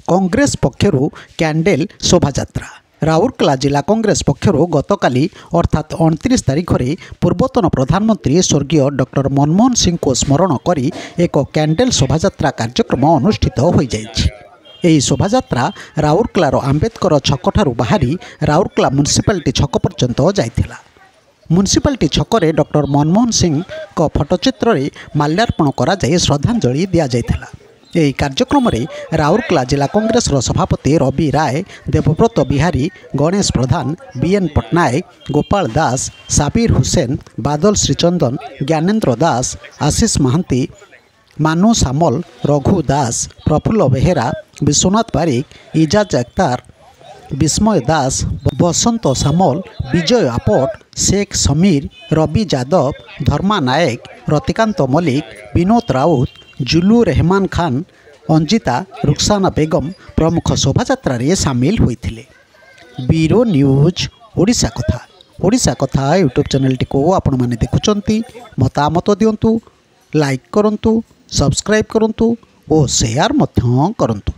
कांग्रेस पक्षरु कैंडेल शोभायात्रा। राउरकेला जिला कांग्रेस पक्षरु गतकाली अर्थात 29 तारिख में पूर्वतन प्रधानमंत्री स्वर्गीय डॉक्टर मनमोहन सिंह को स्मरण करी एक कैंडेल शोभायात्रा कार्यक्रम अनुष्ठित हो जाइछि। ଏହି ଶୋଭାଯାତ୍ରା ରାଉରକେଲାର ଆମ୍ବେଦକର ଛକଠାରୁ ବାହାରି ରାଉରକେଲା ମ୍ୟୁନିସିପାଲିଟି ଛକ ପର୍ଯ୍ୟନ୍ତ ଯାଇଥିଲା। ମ୍ୟୁନିସିପାଲିଟି ଛକରେ ଡକ୍ଟର ମନମୋହନ ସିଂଙ୍କ ଫଟୋଚିତ୍ରରେ ମାଲ୍ୟାର୍ପଣ କରାଯାଇ ଶ୍ରଦ୍ଧାଞ୍ଜଳି ଦିଆଯାଇଥିଲା। ଏହି କାର୍ଯ୍ୟକ୍ରମରେ ରାଉରକେଲା ଜିଲ୍ଲା କଂଗ୍ରେସର ସଭାପତି ରବି ରାୟ, ଦେବବ୍ରତ ବିହାରୀ, ଗଣେଶ ପ୍ରଧାନ, ବିଏନ୍ ପଟ୍ଟନାୟକ, ଗୋପାଳ ଦାସ, ସାବିର ହୁସେନ, ବାଦଲ ଶ୍ରୀଚନ୍ଦନ, ଜ୍ଞାନେନ୍ଦ୍ର ଦାସ, ଆଶିଷ ମହାନ୍ତି, ମାନୁ ସାମଲ, ରଘୁ ଦାସ, ପ୍ରଫୁଲ୍ଲ ବେହେରା, ବିଶ୍ୱନାଥ ବାରିକ, ଇଜାଜ ଅକ୍ତାର, ବିସ୍ମୟ ଦାସ, ବସନ୍ତ ସାମଲ, ବିଜୟ ଆପଟ, शेख समीर, रवि यादव, धर्मा नायक, रतिकांत मल्लिक, विनोद राउत, जुलू रहमान खान, अंजिता, रुखसाना बेगम प्रमुख शोभायात्रा सामिल होते। ब्यूरो न्यूज ओडिशा कथा यूट्यूब चैनल टी को आपण माने देखुचंती, मतामत दियंतु, लाइक करंतु, सब्सक्राइब करंतु और शेयर मध्य करंतु।